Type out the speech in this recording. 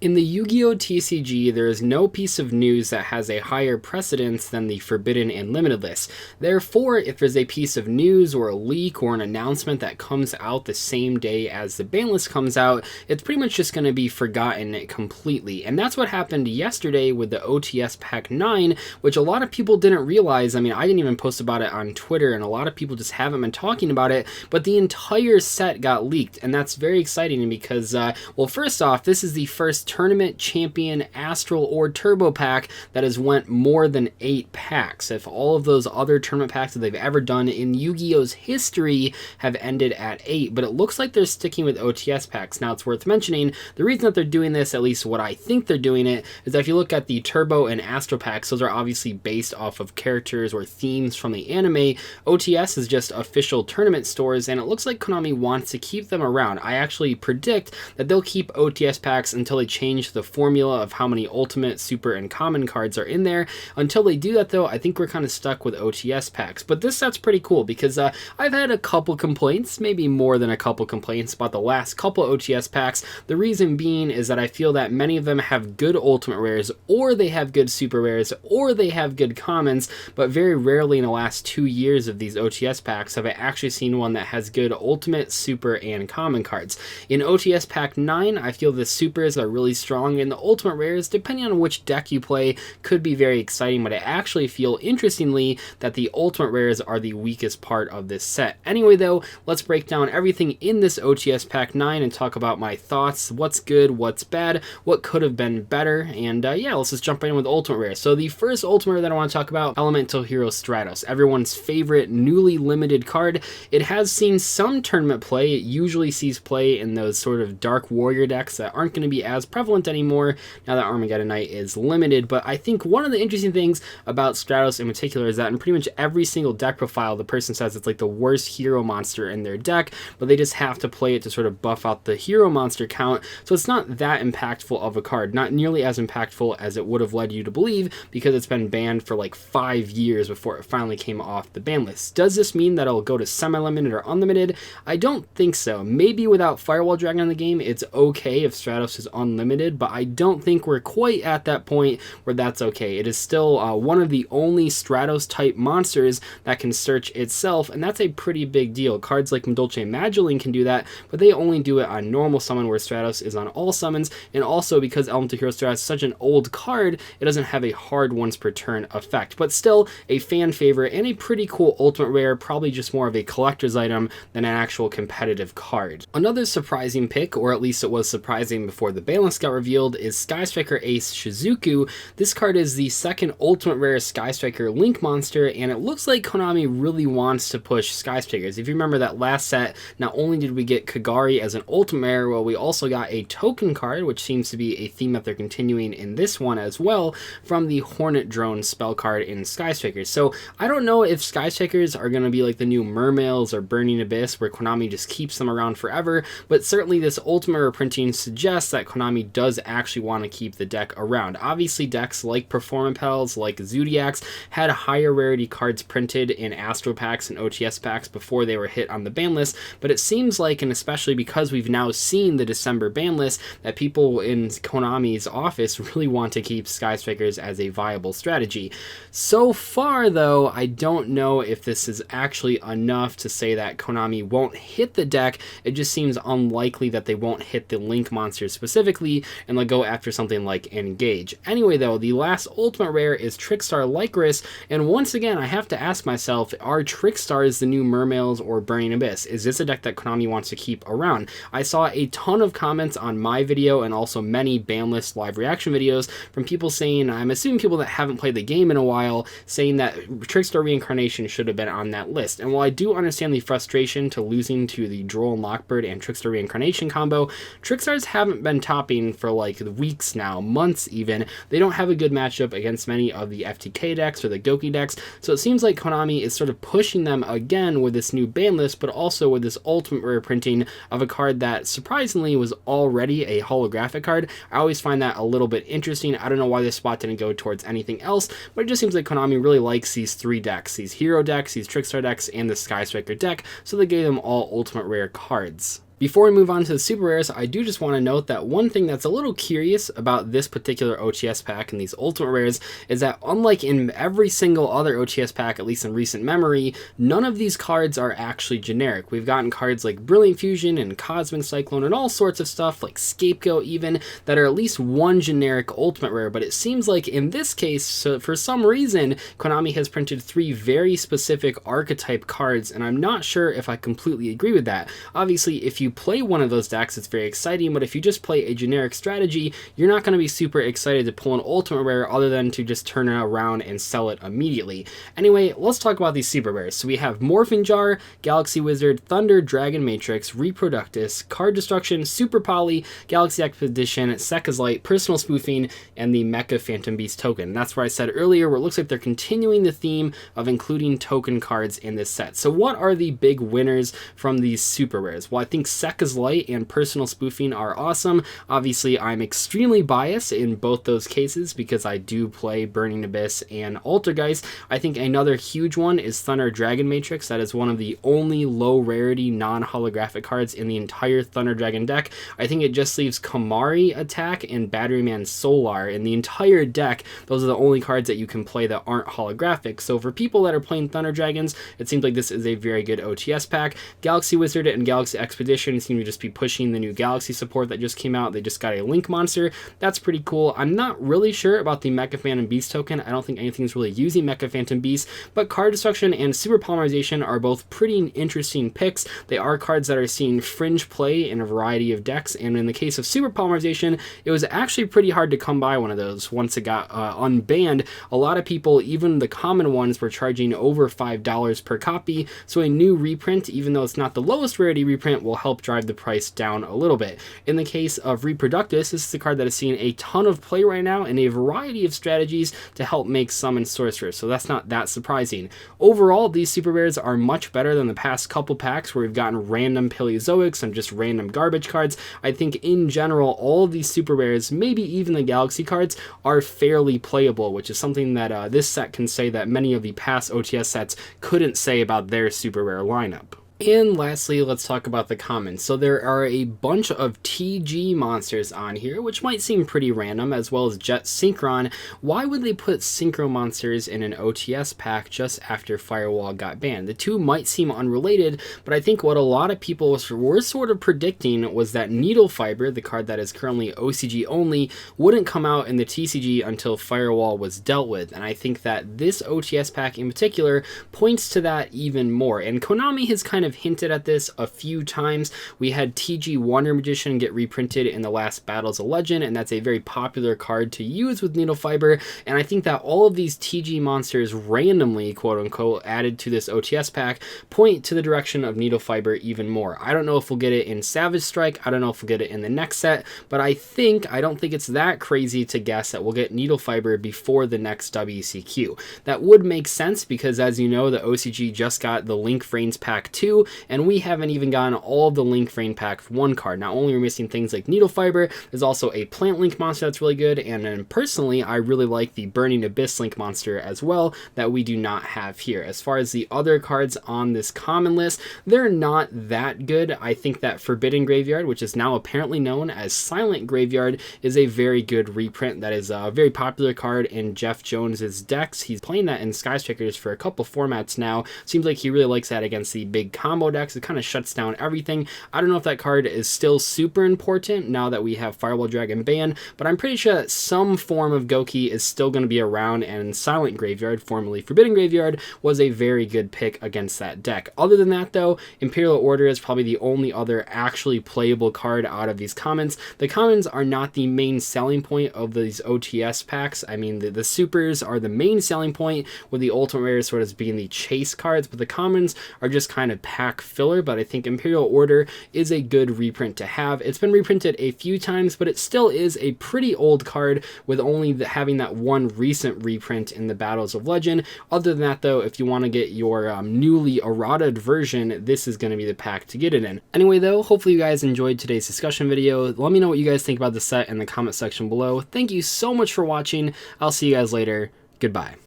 In the Yu-Gi-Oh! TCG, there is no piece of news that has a higher precedence than the Forbidden and Limited list. Therefore, if there's a piece of news or a leak or an announcement that comes out the same day as the ban list comes out, it's pretty much just going to be forgotten completely. And that's what happened yesterday with the OTS Pack 9, which a lot of people didn't realize. I mean, I didn't even post about it on Twitter, and a lot of people just haven't been talking about it, but the entire set got leaked, and that's very exciting because, well, first off, this is the first Tournament Champion Astral or Turbo pack that has went more than 8 packs. If all of those other tournament packs that they've ever done in Yu-Gi-Oh's history have ended at 8, but it looks like they're sticking with OTS packs. Now, it's worth mentioning, the reason that they're doing this, at least what I think they're doing it, is that if you look at the Turbo and Astral packs, those are obviously based off of characters or themes from the anime. OTS is just official tournament stores, and it looks like Konami wants to keep them around. I actually predict that they'll keep OTS packs until they change the formula of how many ultimate, super, and common cards are in there. Until they do that though, I think we're kind of stuck with OTS packs. But this set's pretty cool because I've had a couple complaints, maybe more than a couple complaints about the last couple OTS packs. The reason being is that I feel that many of them have good ultimate rares, or they have good super rares, or they have good commons, but very rarely in the last 2 years of these OTS packs have I actually seen one that has good ultimate, super, and common cards. In OTS Pack 9, I feel the supers are really strong, and the ultimate rares, depending on which deck you play, could be very exciting, but I actually feel, interestingly, that the ultimate rares are the weakest part of this set. Anyway though, let's break down everything in this OTS Pack 9 and talk about my thoughts, what's good, what's bad, what could have been better, and yeah, let's just jump right in with ultimate rares. So the first ultimate rare that I want to talk about, Elemental Hero Stratos, everyone's favorite newly limited card. It has seen some tournament play. It usually sees play in those sort of Dark Warrior decks that aren't going to be as prevalent anymore now that Armageddon Knight is limited, but I think one of the interesting things about Stratos in particular is that in pretty much every single deck profile, the person says it's like the worst hero monster in their deck, but they just have to play it to sort of buff out the hero monster count, so it's not that impactful of a card, not nearly as impactful as it would have led you to believe, because it's been banned for like 5 years before it finally came off the ban list. Does this mean that it'll go to semi-limited or unlimited? I don't think so. Maybe without Firewall Dragon in the game, it's okay if Stratos is unlimited, but I don't think we're quite at that point where that's okay. It is still one of the only Stratos type monsters that can search itself, and that's a pretty big deal. Cards like Madolche Magellan can do that, but they only do it on normal summon, where Stratos is on all summons, and also because Elemental Hero Stratos is such an old card, it doesn't have a hard once per turn effect, but still a fan favorite and a pretty cool ultimate rare, probably just more of a collector's item than an actual competitive card. Another surprising pick, or at least it was surprising before the ban list got revealed, is Sky Striker Ace SHIZUKU. This card is the second ultimate rare Sky Striker Link monster, and it looks like Konami really wants to push Sky Strikers. If you remember that last set, not only did we get Kagari as an ultimate rare, well, we also got a token card, which seems to be a theme that they're continuing in this one as well, from the Hornet Drone spell card in Sky Strikers. So I don't know if Sky Strikers are going to be like the new Mermails or Burning Abyss, where Konami just keeps them around forever, but certainly this ultimate rare printing suggests that Konami does actually want to keep the deck around. Obviously, decks like Performapels, like Zodiacs, had higher rarity cards printed in Astro packs and OTS packs before they were hit on the ban list, but it seems like, and especially because we've now seen the December ban list, that people in Konami's office really want to keep Sky Strikers as a viable strategy. So far, though, I don't know if this is actually enough to say that Konami won't hit the deck. It just seems unlikely that they won't hit the Link monster specifically, and they'll go after something like Engage. Anyway though, the last ultimate rare is TRICKSTAR LYCORIS, and once again I have to ask myself, are TRICKSTARs the new Mermails or Burning Abyss? Is this a deck that Konami wants to keep around? I saw a ton of comments on my video and also many ban list live reaction videos from people saying, I'm assuming people that haven't played the game in a while, saying that TRICKSTAR Reincarnation should have been on that list. And while I do understand the frustration to losing to the Droll and Lockbird and TRICKSTAR Reincarnation combo, TRICKSTARs haven't been topping for like weeks now, months even. They don't have a good matchup against many of the FTK decks or the Goki decks, so it seems like Konami is sort of pushing them again with this new ban list, but also with this ultimate rare printing of a card that surprisingly was already a holographic card. I always find that a little bit interesting. I don't know why this spot didn't go towards anything else, but it just seems like Konami really likes these 3 decks, these hero decks, these TRICKSTAR decks, and the Sky Striker deck, so they gave them all ultimate rare cards. Before we move on to the super rares, I do just want to note that one thing that's a little curious about this particular OTS pack and these ultimate rares is that unlike in every single other OTS pack, at least in recent memory, none of these cards are actually generic. We've gotten cards like Brilliant Fusion and Cosmic Cyclone and all sorts of stuff, like Scapegoat even, that are at least one generic ultimate rare, but it seems like in this case, so for some reason, Konami has printed 3 very specific archetype cards, and I'm not sure if I completely agree with that. Obviously, if you play one of those decks, it's very exciting, but if you just play a generic strategy, you're not going to be super excited to pull an ultimate rare other than to just turn it around and sell it immediately. Anyway, let's talk about these super rares. So we have Morphing Jar, Galaxy Wizard, Thunder, Dragonmatrix, Reproductus, Card Destruction, Super Poly, Galaxy Expedition, Sekka's Light, Personal Spoofing, and the Mecha Phantom Beast token. And that's where I said earlier where it looks like they're continuing the theme of including token cards in this set. So what are the big winners from these super rares? Well, I think Sekka's Light and Personal Spoofing are awesome. Obviously, I'm extremely biased in both those cases because I do play Burning Abyss and Altergeist. I think another huge one is Thunder Dragonmatrix. That is one of the only low rarity non-holographic cards in the entire Thunder Dragon deck. I think it just leaves Kamari Attack and Batteryman Solar in the entire deck. Those are the only cards that you can play that aren't holographic. So for people that are playing Thunder Dragons, it seems like this is a very good OTS pack. Galaxy Wizard and Galaxy Expedition seem to just be pushing the new Galaxy support that just came out. They just got a Link monster. That's pretty cool. I'm not really sure about the Mecha Phantom Beast token. I don't think anything's really using Mecha Phantom Beast, but Card Destruction and Super Polymerization are both pretty interesting picks. They are cards that are seeing fringe play in a variety of decks, and in the case of Super Polymerization, it was actually pretty hard to come by one of those once it got unbanned. A lot of people, even the common ones, were charging over $5 per copy, so a new reprint, even though it's not the lowest rarity reprint, will help drive the price down a little bit. In the case of Reproductus, this is a card that is seeing a ton of play right now in a variety of strategies to help make summon sorcerers, so that's not that surprising. Overall, these super rares are much better than the past couple packs where we've gotten random Paleozoics and just random garbage cards. I think in general, all of these super rares, maybe even the Galaxy cards, are fairly playable, which is something that this set can say that many of the past OTS sets couldn't say about their super rare lineup. And lastly, let's talk about the commons. So there are a bunch of TG monsters on here, which might seem pretty random, as well as Jet Synchron. Why would they put Synchro monsters in an OTS pack just after Firewall got banned? The two might seem unrelated, but I think what a lot of people were sort of predicting was that Needle Fiber, the card that is currently OCG only, wouldn't come out in the TCG until Firewall was dealt with. And I think that this OTS pack in particular points to that even more. And Konami has kind of hinted at this a few times. We had TG Wonder Magician get reprinted in the last Battles of Legend, and that's a very popular card to use with Needle Fiber, and I think that all of these TG monsters randomly, quote unquote, added to this OTS pack point to the direction of Needle Fiber even more. I don't know if we'll get it in Savage Strike, I don't know if we'll get it in the next set, but I don't think it's that crazy to guess that we'll get Needle Fiber before the next WCQ. That would make sense because, as you know, the OCG just got the Link Frames Pack 2, and we haven't even gotten all of the Link Frame Pack 1 card. Not only are we missing things like Needle Fiber, there's also a Plant Link monster that's really good, and then personally, I really like the Burning Abyss Link monster as well that we do not have here. As far as the other cards on this common list, they're not that good. I think that Forbidden Graveyard, which is now apparently known as Silent Graveyard, is a very good reprint. That is a very popular card in Jeff Jones's decks. He's playing that in Sky Strikers for a couple formats now. Seems like he really likes that against the big combo decks. It kind of shuts down everything. I don't know if that card is still super important now that we have Firewall Dragon banned, but I'm pretty sure that some form of Goki is still going to be around, and Silent Graveyard, formerly Forbidden Graveyard, was a very good pick against that deck. Other than that though, Imperial Order is probably the only other actually playable card out of these commons. The commons are not the main selling point of these OTS packs. I mean, the supers are the main selling point, with the ultimate rares sort of being the chase cards, but the commons are just kind of pack filler. But I think Imperial Order is a good reprint to have. It's been reprinted a few times, but it still is a pretty old card, with only having that one recent reprint in the Battles of Legend. Other than that though, if you want to get your newly errataed version, this is going to be the pack to get it in. Anyway though, hopefully you guys enjoyed today's discussion video. Let me know what you guys think about the set in the comment section below. Thank you so much for watching. I'll see you guys later. Goodbye.